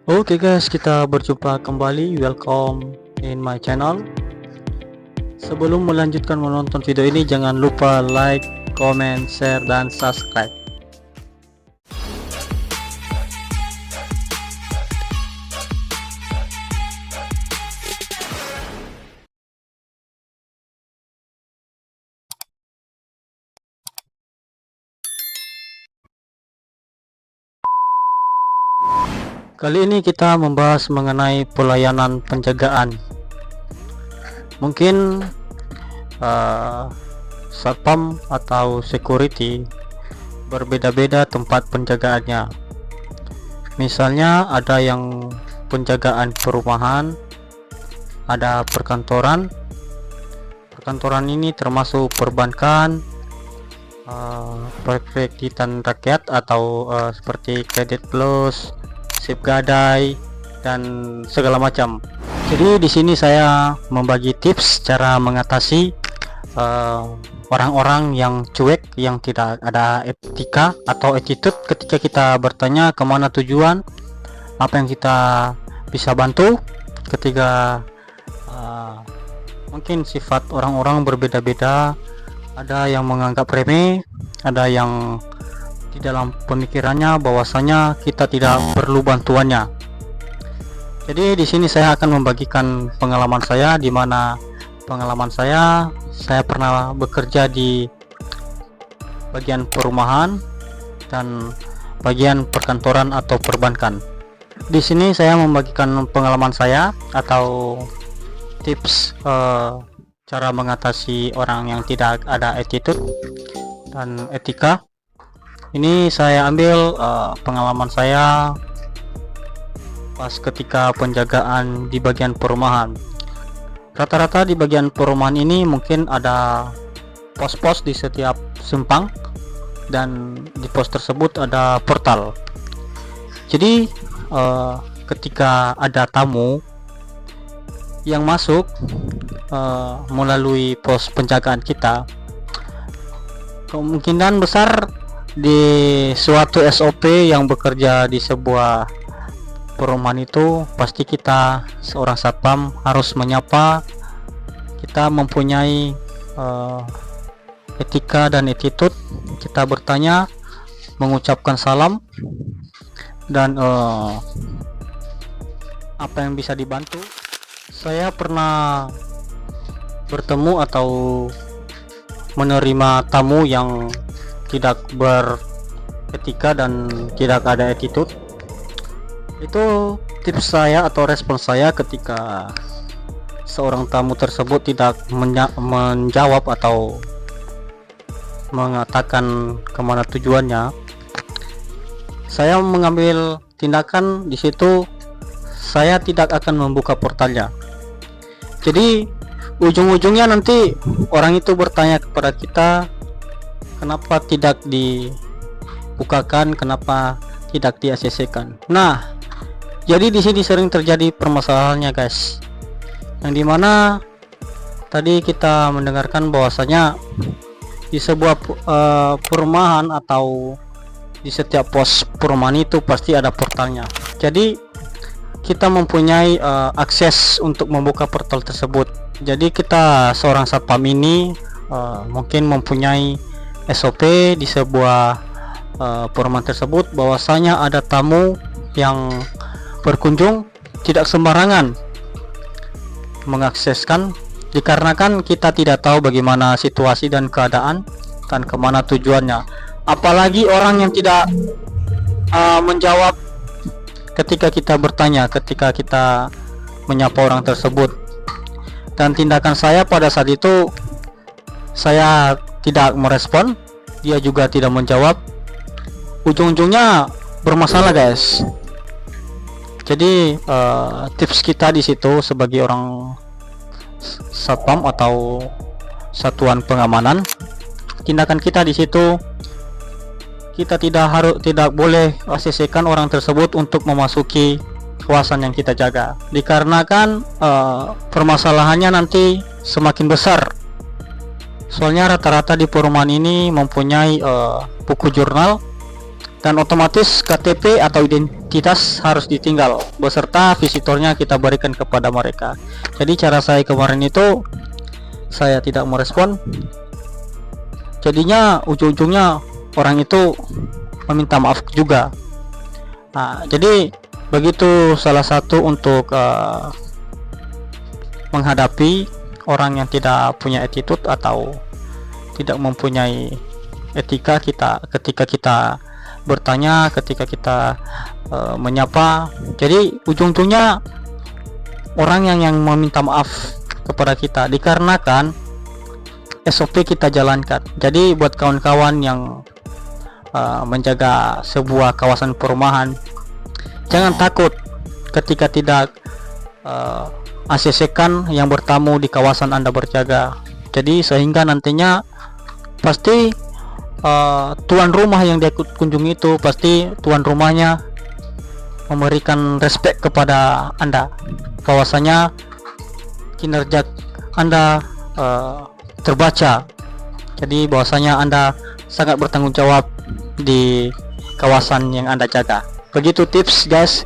Oke guys, kita berjumpa kembali. Welcome in my channel. Sebelum melanjutkan menonton video ini, jangan lupa like, comment, share, dan subscribe. Kali ini kita membahas mengenai pelayanan penjagaan. Mungkin satpam atau security berbeda-beda tempat penjagaannya. Misalnya ada yang penjagaan perumahan, ada perkantoran. Perkantoran ini termasuk perbankan, proyek kreditan rakyat atau seperti kredit plus, sip gadai, dan segala macam. Jadi di sini saya membagi tips cara mengatasi orang-orang yang cuek, yang tidak ada etika atau attitude ketika kita bertanya kemana tujuan, apa yang kita bisa bantu. Ketika mungkin sifat orang-orang berbeda-beda, ada yang menganggap remeh, ada yang di dalam pemikirannya bahwasanya kita tidak perlu bantuannya. Jadi di sini saya akan membagikan pengalaman saya, di mana pengalaman saya pernah bekerja di bagian perumahan dan bagian perkantoran atau perbankan. Di sini saya membagikan pengalaman saya atau tips cara mengatasi orang yang tidak ada attitude dan etika. Ini saya ambil pengalaman saya pas ketika penjagaan di bagian perumahan. Rata-rata di bagian perumahan ini mungkin ada pos-pos di setiap simpang, dan di pos tersebut ada portal. Jadi ketika ada tamu yang masuk melalui pos penjagaan kita, kemungkinan besar di suatu SOP yang bekerja di sebuah perumahan itu pasti kita seorang satpam harus menyapa. Kita mempunyai etika dan attitude. Kita bertanya, mengucapkan salam, dan apa yang bisa dibantu. Saya pernah bertemu atau menerima tamu yang tidak beretika dan tidak ada attitude. Itu tips saya atau respon saya ketika seorang tamu tersebut tidak menjawab atau mengatakan kemana tujuannya. Saya mengambil tindakan di situ. Saya tidak akan membuka portalnya. Jadi ujung-ujungnya nanti orang itu bertanya kepada kita, kenapa tidak dibukakan, kenapa tidak di ACC-kan. Nah, jadi di sini sering terjadi permasalahannya guys, yang dimana tadi kita mendengarkan bahwasanya di sebuah perumahan atau di setiap pos perumahan itu pasti ada portalnya. Jadi kita mempunyai akses untuk membuka portal tersebut. Jadi kita seorang satpam ini mungkin mempunyai SOP di sebuah perumahan tersebut, bahwasanya ada tamu yang berkunjung tidak sembarangan mengakseskan, dikarenakan kita tidak tahu bagaimana situasi dan keadaan dan kemana tujuannya. Apalagi orang yang tidak menjawab ketika kita bertanya, ketika kita menyapa orang tersebut. Dan tindakan saya pada saat itu, saya tidak merespon, dia juga tidak menjawab. Ujung-ujungnya bermasalah guys. Jadi tips kita di situ sebagai orang satpam atau satuan pengamanan, tindakan kita di situ, kita tidak boleh ACC-kan orang tersebut untuk memasuki kawasan yang kita jaga, dikarenakan permasalahannya nanti semakin besar. Soalnya rata-rata di perumahan ini mempunyai buku jurnal dan otomatis KTP atau identitas harus ditinggal beserta visitornya kita berikan kepada mereka. Jadi cara saya kemarin itu, saya tidak merespon, jadinya ujung-ujungnya orang itu meminta maaf juga. Nah, jadi begitu salah satu untuk menghadapi orang yang tidak punya attitude atau tidak mempunyai etika kita ketika kita bertanya, ketika kita menyapa. Jadi ujung-ujungnya orang yang meminta maaf kepada kita dikarenakan SOP kita jalankan. Jadi buat kawan-kawan yang menjaga sebuah kawasan perumahan, jangan takut ketika tidak ACC-kan yang bertamu di kawasan Anda berjaga. Jadi sehingga nantinya pasti tuan rumah yang dia kunjungi itu pasti tuan rumahnya memberikan respect kepada Anda, bahwasanya kinerja Anda terbaca. Jadi bahwasanya Anda sangat bertanggung jawab di kawasan yang Anda jaga. Begitu tips guys,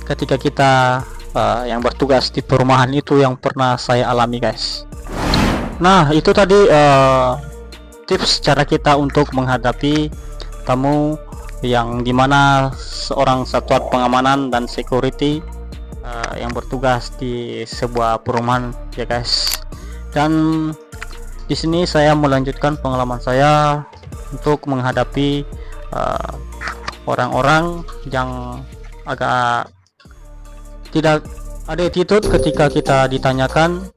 ketika kita yang bertugas di perumahan itu yang pernah saya alami guys. Nah, itu tadi tips cara kita untuk menghadapi tamu yang dimana seorang satuan pengamanan dan security yang bertugas di sebuah perumahan ya guys. Dan di sini saya melanjutkan pengalaman saya untuk menghadapi orang-orang yang agak tidak ada attitude ketika kita ditanyakan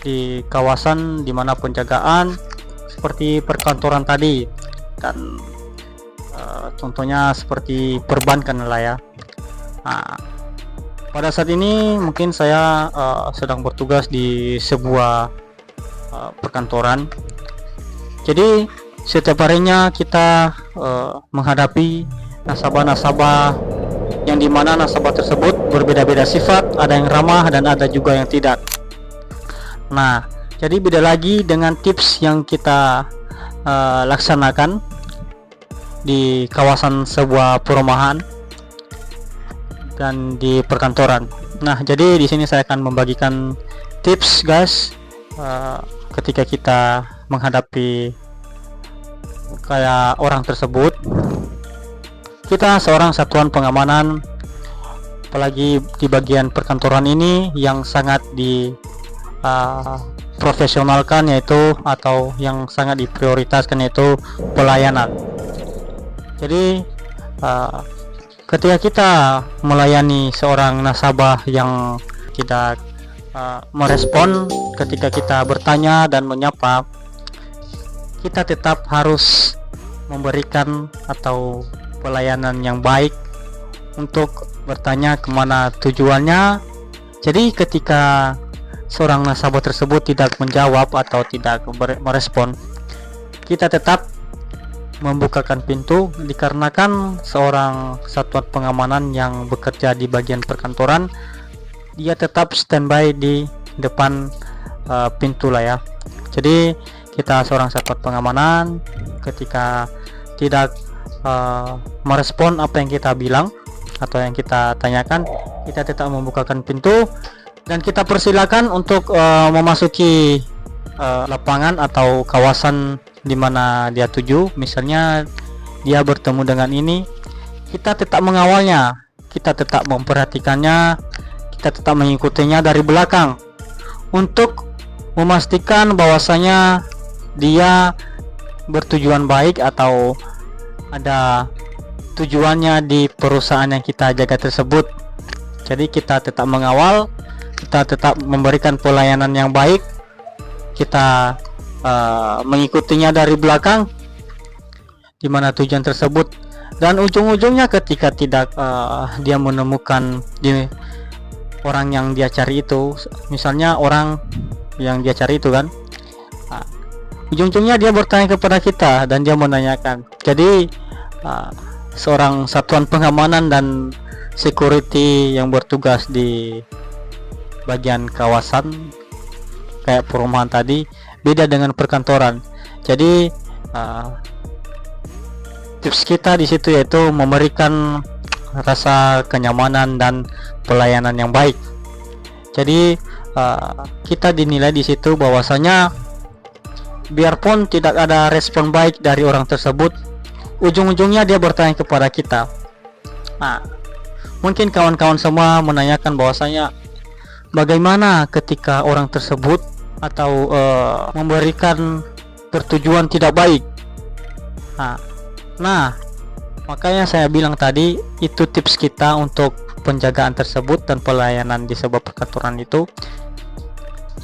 di kawasan dimana penjagaan seperti perkantoran tadi, dan contohnya seperti perbankan lah ya. Nah, pada saat ini mungkin saya sedang bertugas di sebuah perkantoran. Jadi setiap harinya kita menghadapi nasabah-nasabah yang dimana nasabah tersebut berbeda-beda sifat, ada yang ramah dan ada juga yang tidak. Nah, jadi beda lagi dengan tips yang kita laksanakan di kawasan sebuah perumahan dan di perkantoran. Nah, jadi di sini saya akan membagikan tips guys ketika kita menghadapi kayak orang tersebut. Kita seorang satuan pengamanan, apalagi di bagian perkantoran ini yang sangat di profesionalkan yaitu atau yang sangat diprioritaskan yaitu pelayanan. Jadi ketika kita melayani seorang nasabah yang tidak merespon ketika kita bertanya dan menyapa, kita tetap harus memberikan atau pelayanan yang baik untuk bertanya kemana tujuannya. Jadi ketika seorang nasabah tersebut tidak menjawab atau tidak merespon, kita tetap membukakan pintu dikarenakan seorang satuan pengamanan yang bekerja di bagian perkantoran, dia tetap standby di depan pintu lah ya. Jadi kita seorang satuan pengamanan ketika tidak merespon apa yang kita bilang atau yang kita tanyakan, kita tetap membukakan pintu dan kita persilakan untuk memasuki lapangan atau kawasan di mana dia tuju. Misalnya dia bertemu dengan ini, kita tetap mengawalnya, kita tetap memperhatikannya, kita tetap mengikutinya dari belakang untuk memastikan bahwasanya dia bertujuan baik atau ada tujuannya di perusahaan yang kita jaga tersebut. Jadi kita tetap mengawal, kita tetap memberikan pelayanan yang baik, kita mengikutinya dari belakang di mana tujuan tersebut, dan ujung-ujungnya ketika tidak dia menemukan di orang yang dia cari itu, misalnya orang yang dia cari itu kan, ujung-ujungnya dia bertanya kepada kita dan dia menanyakan. Jadi seorang satuan pengamanan dan security yang bertugas di bagian kawasan kayak perumahan tadi beda dengan perkantoran. Jadi tips kita di situ yaitu memberikan rasa kenyamanan dan pelayanan yang baik. Jadi kita dinilai di situ bahwasanya biarpun tidak ada respon baik dari orang tersebut, ujung-ujungnya dia bertanya kepada kita. Nah, mungkin kawan-kawan semua menanyakan bahwasanya bagaimana ketika orang tersebut atau memberikan pertujuan tidak baik. Nah, makanya saya bilang tadi itu tips kita untuk penjagaan tersebut dan pelayanan di sebuah perkantoran itu.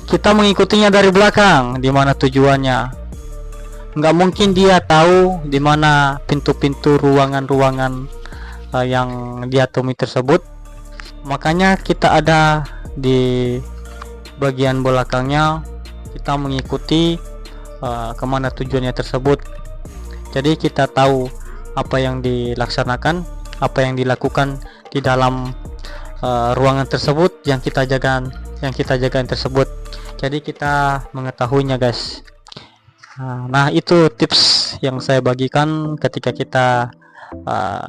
Kita mengikutinya dari belakang, di mana tujuannya. Nggak mungkin dia tahu di mana pintu-pintu ruangan-ruangan yang dia temui tersebut. Makanya kita ada di bagian belakangnya, kita mengikuti kemana tujuannya tersebut. Jadi kita tahu apa yang dilaksanakan, apa yang dilakukan di dalam ruangan tersebut yang kita jaga tersebut. Jadi kita mengetahuinya, guys. Nah, itu tips yang saya bagikan ketika kita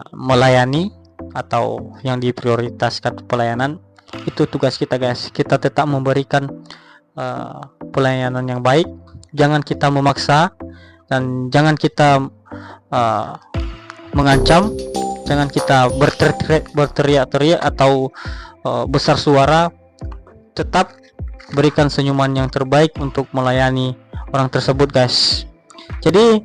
melayani atau yang diprioritaskan pelayanan. Itu tugas kita, guys. Kita tetap memberikan pelayanan yang baik. Jangan kita memaksa dan jangan kita mengancam. Jangan kita berteriak-teriak atau besar suara. Tetap berikan senyuman yang terbaik untuk melayani orang tersebut, guys. Jadi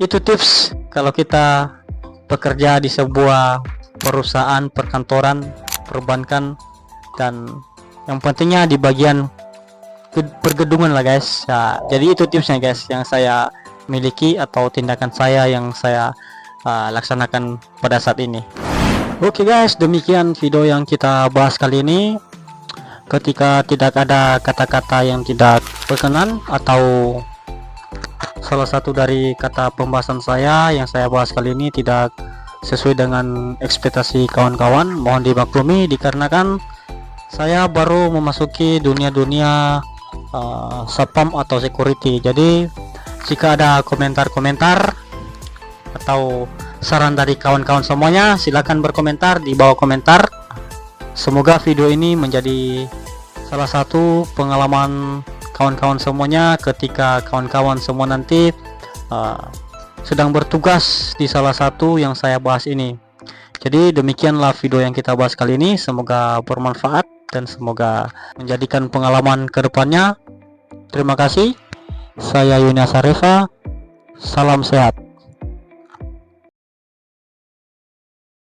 itu tips kalau kita bekerja di sebuah perusahaan, perkantoran, perbankan, dan yang pentingnya di bagian pergedungan lah, guys. Ya, jadi itu tipsnya, guys, yang saya miliki atau tindakan saya yang saya laksanakan pada saat ini. Oke, guys, demikian video yang kita bahas kali ini. Ketika tidak ada kata-kata yang tidak berkenan atau salah satu dari kata pembahasan saya yang saya bahas kali ini tidak sesuai dengan ekspektasi kawan-kawan, mohon dimaklumi dikarenakan saya baru memasuki dunia satpam atau security. Jadi jika ada komentar-komentar atau saran dari kawan-kawan semuanya, silakan berkomentar di bawah komentar. Semoga video ini menjadi salah satu pengalaman kawan-kawan semuanya ketika kawan-kawan semua nanti sedang bertugas di salah satu yang saya bahas ini. Jadi demikianlah video yang kita bahas kali ini. Semoga bermanfaat dan semoga menjadikan pengalaman ke depannya. Terima kasih. Saya Yunia Sarefa. Salam sehat.